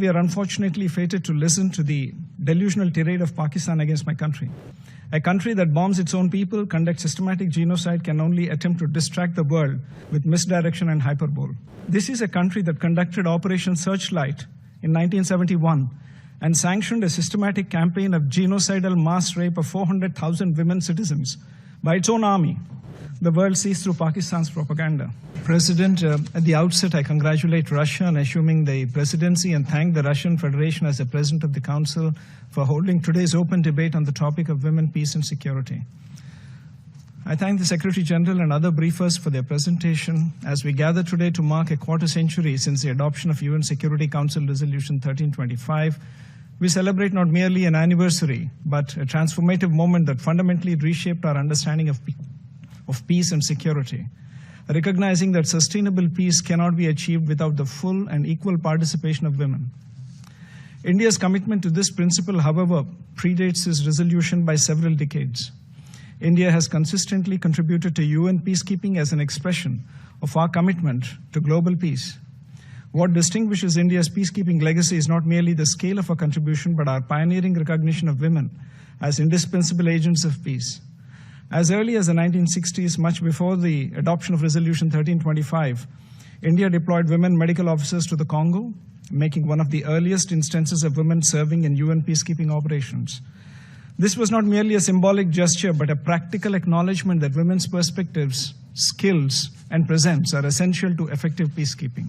We are unfortunately fated to listen to the delusional tirade of Pakistan against my country. A country that bombs its own people, conducts systematic genocide, can only attempt to distract the world with misdirection and hyperbole. This is a country that conducted Operation Searchlight in 1971 and sanctioned a systematic campaign of genocidal mass rape of 400,000 women citizens by its own army. The world sees through Pakistan's propaganda. President, at the outset, I congratulate Russia on assuming the presidency and thank the Russian Federation as the President of the Council for holding today's open debate on the topic of women, peace and security. I thank the Secretary General and other briefers for their presentation as we gather today to mark a quarter century since the adoption of UN Security Council Resolution 1325. We celebrate not merely an anniversary, but a transformative moment that fundamentally reshaped our understanding of peace and security, recognizing that sustainable peace cannot be achieved without the full and equal participation of women. India's commitment to this principle, however, predates this resolution by several decades. India has consistently contributed to UN peacekeeping as an expression of our commitment to global peace. What distinguishes India's peacekeeping legacy is not merely the scale of our contribution, but our pioneering recognition of women as indispensable agents of peace. As early as the 1960s, much before the adoption of Resolution 1325, India deployed women medical officers to the Congo, making one of the earliest instances of women serving in UN peacekeeping operations. This was not merely a symbolic gesture, but a practical acknowledgement that women's perspectives, skills, and presence are essential to effective peacekeeping.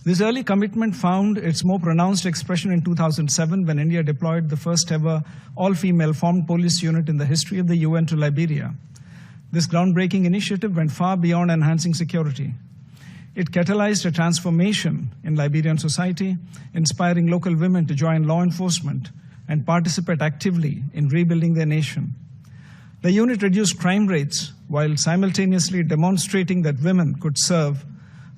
This early commitment found its more pronounced expression in 2007 when India deployed the first ever all-female formed police unit in the history of the UN to Liberia. This groundbreaking initiative went far beyond enhancing security. It catalyzed a transformation in Liberian society, inspiring local women to join law enforcement and participate actively in rebuilding their nation. The unit reduced crime rates while simultaneously demonstrating that women could serve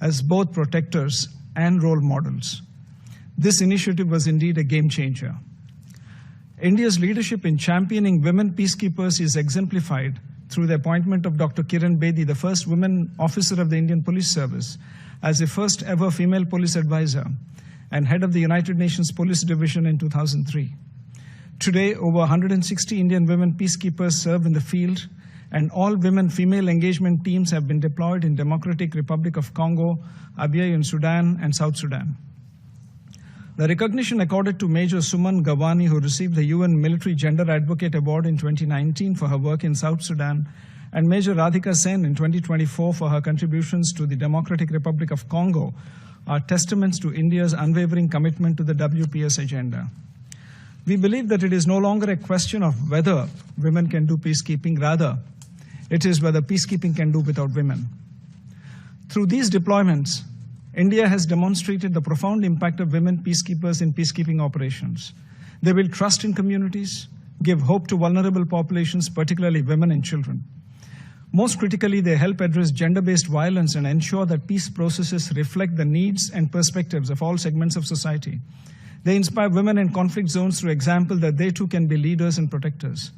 as both protectors and role models. This initiative was indeed a game changer. India's leadership in championing women peacekeepers is exemplified through the appointment of Dr. Kiran Bedi, the first woman officer of the Indian Police Service, as the first ever female police advisor and head of the United Nations Police Division in 2003. Today, over 160 Indian women peacekeepers serve in the field, and all women female engagement teams have been deployed in Democratic Republic of Congo, Abyei in Sudan, and South Sudan. The recognition accorded to Major Suman Gawani, who received the UN Military Gender Advocate Award in 2019 for her work in South Sudan, and Major Radhika Sen in 2024 for her contributions to the Democratic Republic of Congo, are testaments to India's unwavering commitment to the WPS agenda. We believe that it is no longer a question of whether women can do peacekeeping, rather, it is whether peacekeeping can do without women. Through these deployments, India has demonstrated the profound impact of women peacekeepers in peacekeeping operations. They build trust in communities, give hope to vulnerable populations, particularly women and children. Most critically, they help address gender-based violence and ensure that peace processes reflect the needs and perspectives of all segments of society. They inspire women in conflict zones through example that they too can be leaders and protectors.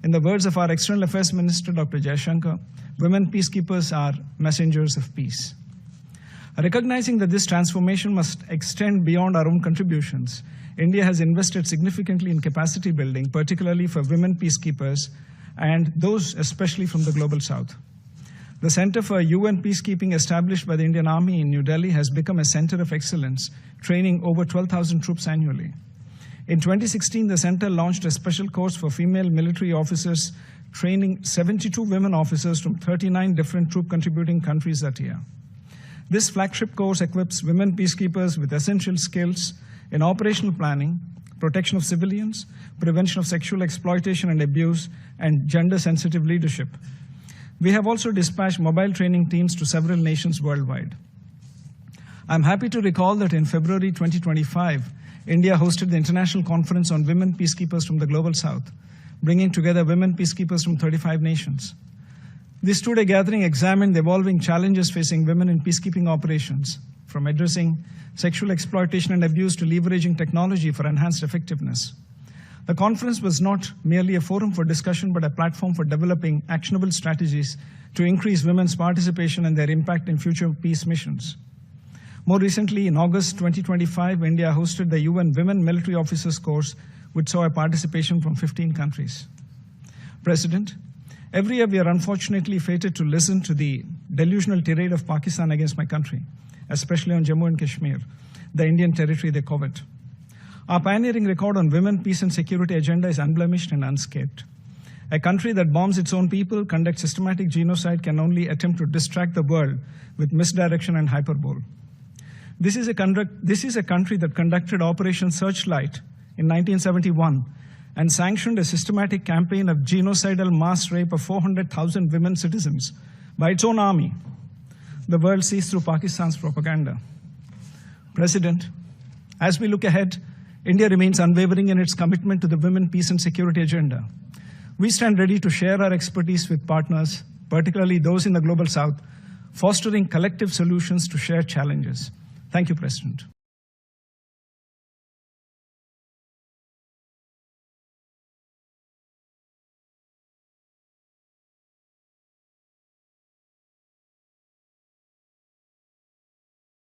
In the words of our External Affairs Minister, Dr. Jaishankar, women peacekeepers are messengers of peace. Recognizing that this transformation must extend beyond our own contributions, India has invested significantly in capacity building, particularly for women peacekeepers and those especially from the Global South. The Center for UN Peacekeeping, established by the Indian Army in New Delhi, has become a center of excellence, training over 12,000 troops annually. In 2016, the center launched a special course for female military officers, training 72 women officers from 39 different troop-contributing countries that year. This flagship course equips women peacekeepers with essential skills in operational planning, protection of civilians, prevention of sexual exploitation and abuse, and gender-sensitive leadership. We have also dispatched mobile training teams to several nations worldwide. I'm happy to recall that in February 2025, India hosted the International Conference on Women Peacekeepers from the Global South, bringing together women peacekeepers from 35 nations. This two-day gathering examined the evolving challenges facing women in peacekeeping operations, from addressing sexual exploitation and abuse to leveraging technology for enhanced effectiveness. The conference was not merely a forum for discussion, but a platform for developing actionable strategies to increase women's participation and their impact in future peace missions. More recently, in August 2025, India hosted the UN Women Military Officers Course, which saw a participation from 15 countries. President, every year we are unfortunately fated to listen to the delusional tirade of Pakistan against my country, especially on Jammu and Kashmir, the Indian territory they covet. Our pioneering record on women, peace and security agenda is unblemished and unscathed. A country that bombs its own people, conducts systematic genocide, can only attempt to distract the world with misdirection and hyperbole. This is a country that conducted Operation Searchlight in 1971 and sanctioned a systematic campaign of genocidal mass rape of 400,000 women citizens by its own army. The world sees through Pakistan's propaganda. President, as we look ahead, India remains unwavering in its commitment to the women, peace and security agenda. We stand ready to share our expertise with partners, particularly those in the Global South, fostering collective solutions to shared challenges. Thank you, President.